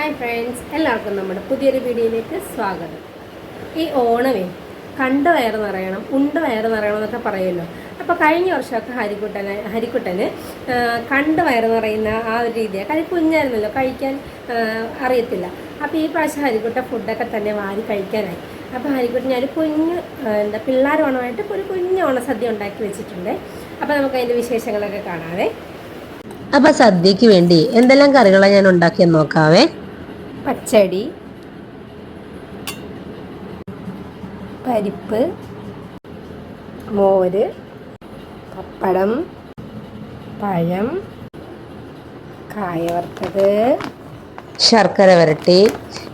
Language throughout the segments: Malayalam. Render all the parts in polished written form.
ഹായ് ഫ്രണ്ട്സ്, എല്ലാവർക്കും നമ്മുടെ പുതിയൊരു വീഡിയോയിലേക്ക് സ്വാഗതം. ഈ ഓണമേ കണ്ട് വയറ് നിറയണം, ഉണ്ട് വയറ് നിറയണം എന്നൊക്കെ പറയുമല്ലോ. അപ്പോൾ കഴിഞ്ഞ വർഷമൊക്കെ ഹരിക്കുട്ടന് കണ്ട് വയറ് നിറയുന്ന ആ ഒരു രീതിയാണ്. കാര്യം കുഞ്ഞായിരുന്നല്ലോ, കഴിക്കാൻ അറിയത്തില്ല. അപ്പോൾ ഈ പ്രാവശ്യം ഹരിക്കുട്ട ഫുഡൊക്കെ തന്നെ വാരി കഴിക്കാനായി. അപ്പോൾ ഹരിക്കുട്ടൻ ഞാനൊരു കുഞ്ഞ് പിള്ളേർ ഓണമായിട്ട് ഒരു കുഞ്ഞ് ഓണസദ്യ ഉണ്ടാക്കി വെച്ചിട്ടുണ്ട്. അപ്പോൾ നമുക്ക് അതിൻ്റെ വിശേഷങ്ങളൊക്കെ കാണാവേ. അപ്പൊ സദ്യക്ക് വേണ്ടി എന്തെല്ലാം കറികളാണ് ഞാൻ ഉണ്ടാക്കിയെന്ന് നോക്കാവേ. പച്ചടി, പരിപ്പ്, മോര്, പപ്പടം, പഴം, കായ വറുത്തത്, ശർക്കര വരട്ടി,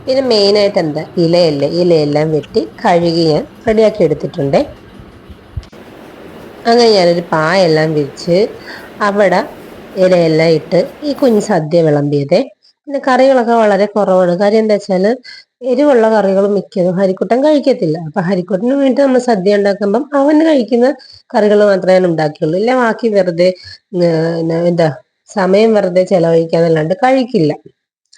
പിന്നെ മെയിനായിട്ട് എന്താ ഇലയെല്ലാം വെട്ടി കഴുകി ഞാൻ റെഡിയാക്കി എടുത്തിട്ടുണ്ട്. അങ്ങനെ ഞാനൊരു പായെല്ലാം വിരിച്ച് അവിടെ ഇലയെല്ലാം ഇട്ട് ഈ കുഞ്ഞ് സദ്യ വിളമ്പിയതേ. പിന്നെ കറികളൊക്കെ വളരെ കുറവാണ്. കാര്യം എന്താ വെച്ചാൽ എരിവുള്ള കറികൾ മിക്കതും ഹരിക്കുട്ടൻ കഴിക്കത്തില്ല. അപ്പൊ ഹരിക്കുട്ടന് വേണ്ടി നമ്മൾ സദ്യ ഉണ്ടാക്കുമ്പം അവന് കഴിക്കുന്ന കറികൾ മാത്രമേ ഞാൻ ഉണ്ടാക്കിയുള്ളൂ. ഇല്ല ബാക്കി വെറുതെ എന്താ സമയം വെറുതെ ചെലവഴിക്കാന്നല്ലാണ്ട് കഴിക്കില്ല.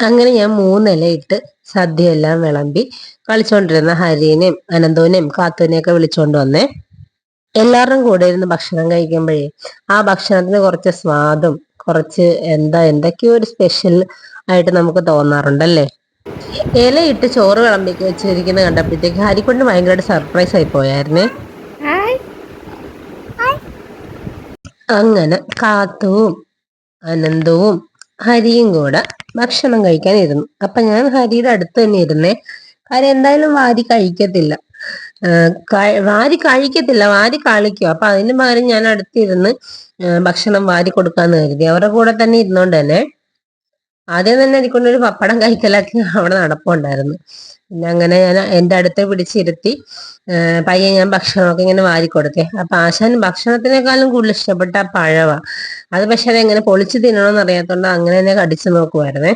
അങ്ങനെ ഞാൻ 3 ഇല ഇട്ട് സദ്യ എല്ലാം വിളമ്പി കളിച്ചോണ്ടിരുന്ന ഹരിനെയും അനന്തോനെയും കാത്തുവിനെയൊക്കെ വിളിച്ചോണ്ട് വന്നേ. എല്ലാവരുടെയും കൂടെ ഇരുന്ന് ഭക്ഷണം കഴിക്കുമ്പോഴേ ആ ഭക്ഷണത്തിന് കുറച്ച് സ്വാദും കുറച്ച് എന്തൊക്കെയോ ഒരു സ്പെഷ്യൽ ആയിട്ട് നമുക്ക് തോന്നാറുണ്ടല്ലേ. ഇലയിട്ട് ചോറ് വിളമ്പി വെച്ചിരിക്കുന്നത് കണ്ടപ്പോഴത്തേക്ക് ഹരിക്കൊണ്ട് ഭയങ്കരമായിട്ട് സർപ്രൈസ് ആയി പോയായിരുന്നേ. അങ്ങനെ കാത്തുവും അനന്തവും ഹരിയും കൂടെ ഭക്ഷണം കഴിക്കാൻ ഇരുന്നു. അപ്പൊ ഞാൻ ഹരിയുടെ അടുത്ത് തന്നെ ഇരുന്നേ. കാര്യം എന്തായാലും വാരി കഴിക്കത്തില്ല, വാരി കളിക്കും. അപ്പൊ അതിന് പകരം ഞാൻ അടുത്തിരുന്ന് ഭക്ഷണം വാരി കൊടുക്കാന്ന് കരുതി. അവരുടെ കൂടെ തന്നെ ഇരുന്നോണ്ട് തന്നെ ആദ്യം തന്നെ എനിക്കൊണ്ടൊരു പപ്പടം കഴിക്കലാക്കി അവിടെ നടപ്പുണ്ടായിരുന്നു. പിന്നെ അങ്ങനെ ഞാൻ എൻ്റെ അടുത്ത് പിടിച്ചിരുത്തി പയ്യെ ഞാൻ ഭക്ഷണമൊക്കെ ഇങ്ങനെ വാരി കൊടുത്തേ. അപ്പൊ ആശാൻ ഭക്ഷണത്തിനേക്കാളും കൂടുതൽ ഇഷ്ടപ്പെട്ട പഴവാ. അത് പക്ഷെ അതെങ്ങനെ പൊളിച്ച് തിന്നണമെന്ന് അറിയാത്തോണ്ട് അങ്ങനെ തന്നെ കടിച്ചു നോക്കുമായിരുന്നേ.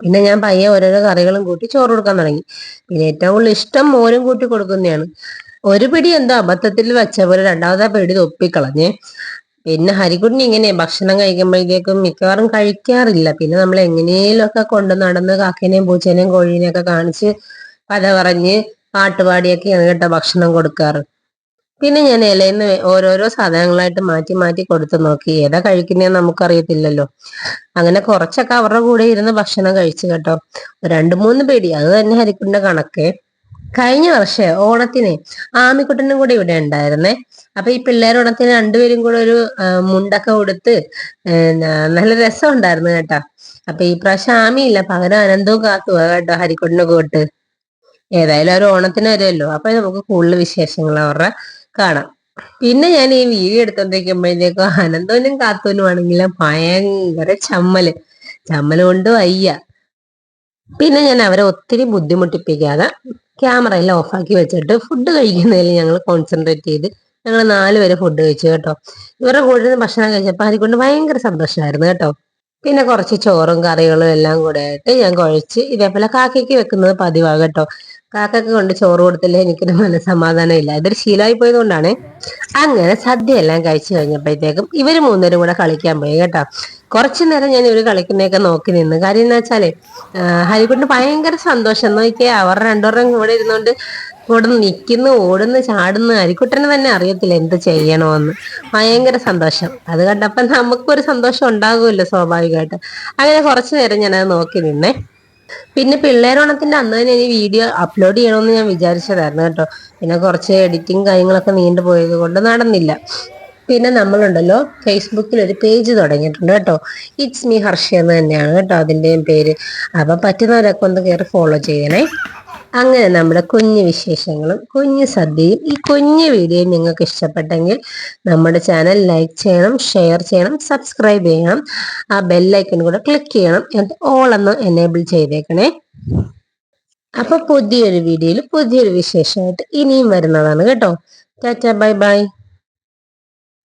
പിന്നെ ഞാൻ പയ്യെ ഓരോരോ കറികളും കൂട്ടി ചോറ് കൊടുക്കാൻ തുടങ്ങി. പിന്നെ ഏറ്റവും കൂടുതൽ ഇഷ്ടം മോരും കൂട്ടി കൊടുക്കുന്നതാണ്. ഒരു പിടി എന്തോ അബദ്ധത്തിൽ വെച്ച പോലെ രണ്ടാമത്തെ പിടി തൊപ്പിക്കളഞ്ഞേ. പിന്നെ ഹരിക്കുട്ടിന് ഇങ്ങനെ ഭക്ഷണം കഴിക്കുമ്പോഴത്തേക്കും മിക്കവാറും കഴിക്കാറില്ല. പിന്നെ നമ്മൾ എങ്ങനെയും ഒക്കെ കൊണ്ട് നടന്ന് കാക്കേനെയും പൂച്ചേനെയും കോഴീനെയും ഒക്കെ കാണിച്ച് കഥ പറഞ്ഞ് പാട്ടുപാടിയൊക്കെയാണ് കേട്ടോ ഭക്ഷണം കൊടുക്കാറ്. പിന്നെ ഞാൻ ഇലയിന്ന് ഓരോരോ സാധനങ്ങളായിട്ട് മാറ്റി മാറ്റി കൊടുത്തു നോക്കി. ഏതാ കഴിക്കുന്നതെന്ന് നമുക്കറിയത്തില്ലല്ലോ. അങ്ങനെ കുറച്ചൊക്കെ അവരുടെ കൂടെ ഇരുന്ന് ഭക്ഷണം കഴിച്ചു കേട്ടോ. 2-3 പിടി, അത് തന്നെ ഹരിക്കുട്ടിന്റെ കണക്ക്. കഴിഞ്ഞ വർഷം ഓണത്തിന് ആമിക്കുട്ടനും കൂടെ ഇവിടെ ഉണ്ടായിരുന്നേ. അപ്പൊ ഈ പിള്ളേരോണത്തിന് രണ്ടുപേരും കൂടെ ഒരു മുണ്ടൊക്കെ ഉടുത്ത് നല്ല രസം ഉണ്ടായിരുന്നു കേട്ടാ. അപ്പൊ ഈ പ്രാവശ്യം ആമിയില്ല, പകരം അനന്തവും കാത്തുവാ കേട്ടോ ഹരിക്കുട്ടിന് കൂട്ട്. ഏതായാലും ഒരു ഓണത്തിന് വരുമല്ലോ, അപ്പൊ നമുക്ക് കൂടുതൽ വിശേഷങ്ങൾ അവരുടെ കാണാം. പിന്നെ ഞാൻ ഈ വീഡിയോ എടുത്തോണ്ടിരിക്കുമ്പോഴത്തേക്കും അനന്തോനും കാത്തോനും ആണെങ്കിലും ഭയങ്കര ചമ്മല് കൊണ്ട് വയ്യ. പിന്നെ ഞാൻ അവരെ ഒത്തിരി ബുദ്ധിമുട്ടിപ്പിക്കാതെ ക്യാമറ എല്ലാം ഓഫാക്കി വെച്ചിട്ട് ഫുഡ് കഴിക്കുന്നതിൽ ഞങ്ങൾ കോൺസെൻട്രേറ്റ് ചെയ്ത് ഞങ്ങൾ 4 പേര് ഫുഡ് കഴിച്ചു കേട്ടോ. ഇവരുടെ കൂടെ നിന്ന് ഭക്ഷണം കഴിച്ചപ്പോൾ അതിക്കൊണ്ട് ഭയങ്കര സന്തോഷമായിരുന്നു കേട്ടോ. പിന്നെ കുറച്ച് ചോറും കറികളും എല്ലാം കൂടെ ആയിട്ട് ഞാൻ കുഴച്ച് ഇതേപോലെ കാക്കയ്ക്ക് വെക്കുന്നത് പതിവാ കേട്ടോ. കാക്കയ്ക്ക് കൊണ്ട് ചോറ് കൊടുത്തില്ലേ എനിക്കൊരു മനസ്സമാധാനം ഇല്ല. ഇതൊരു ശീലമായി പോയത് കൊണ്ടാണ്. അങ്ങനെ സദ്യ എല്ലാം കഴിച്ചു കഴിഞ്ഞപ്പോഴത്തേക്കും ഇവര് 3 പേരും കൂടെ കളിക്കാൻ പോയി കേട്ടോ. കുറച്ചു നേരം ഞാൻ ഇവര് കളിക്കുന്നതൊക്കെ നോക്കി നിന്ന്. കാര്യം എന്ന് വെച്ചാല് ഹരിക്കുട്ടിന് ഭയങ്കര സന്തോഷം. നോക്കിയാൽ അവരുടെ 2 കൂടെ ഇരുന്നോണ്ട് കൂടെ നിൽക്കുന്നു, ഓടുന്നു, ചാടുന്നു. ഹരിക്കുട്ടന് തന്നെ അറിയത്തില്ല എന്ത് ചെയ്യണമെന്ന്. ഭയങ്കര സന്തോഷം. അത് കണ്ടപ്പം നമുക്കൊരു സന്തോഷം ഉണ്ടാകുമല്ലോ സ്വാഭാവികമായിട്ട്. അങ്ങനെ കുറച്ചു നേരം ഞാനത് നോക്കി നിന്നേ. പിന്നെ പിള്ളേരോണത്തിന്റെ അന്ന് തന്നെ ഈ വീഡിയോ അപ്ലോഡ് ചെയ്യണമെന്ന് ഞാൻ വിചാരിച്ചതായിരുന്നു കേട്ടോ. പിന്നെ കുറച്ച് എഡിറ്റിംഗ് കാര്യങ്ങളൊക്കെ നീണ്ടു പോയത് കൊണ്ട് നടന്നില്ല. പിന്നെ നമ്മളുണ്ടല്ലോ ഫേസ്ബുക്കിൽ ഒരു പേജ് തുടങ്ങിയിട്ടുണ്ട് കേട്ടോ. ഇറ്റ്സ് മീ ഹർഷ എന്ന് തന്നെയാണ് കേട്ടോ അതിൻ്റെയും പേര്. അപ്പൊ പറ്റുന്നവരൊക്കെ ഒന്ന് കയറി ഫോളോ ചെയ്യണേ. അങ്ങനെ നമ്മുടെ കുഞ്ഞു വിശേഷങ്ങളും കുഞ്ഞു സദ്യയും ഈ കുഞ്ഞു വീഡിയോ നിങ്ങൾക്ക് ഇഷ്ടപ്പെട്ടെങ്കിൽ നമ്മുടെ ചാനൽ ലൈക്ക് ചെയ്യണം, ഷെയർ ചെയ്യണം, സബ്സ്ക്രൈബ് ചെയ്യണം. ആ ബെല്ലൈക്കൺ കൂടെ ക്ലിക്ക് ചെയ്യണം. എന്നിട്ട് ഓൾ എന്ന് എനേബിൾ ചെയ്തേക്കണേ. അപ്പൊ പുതിയൊരു വീഡിയോയിൽ പുതിയൊരു വിശേഷമായിട്ട് ഇനിയും വരുന്നതാണ് കേട്ടോ. Tata, bye bye.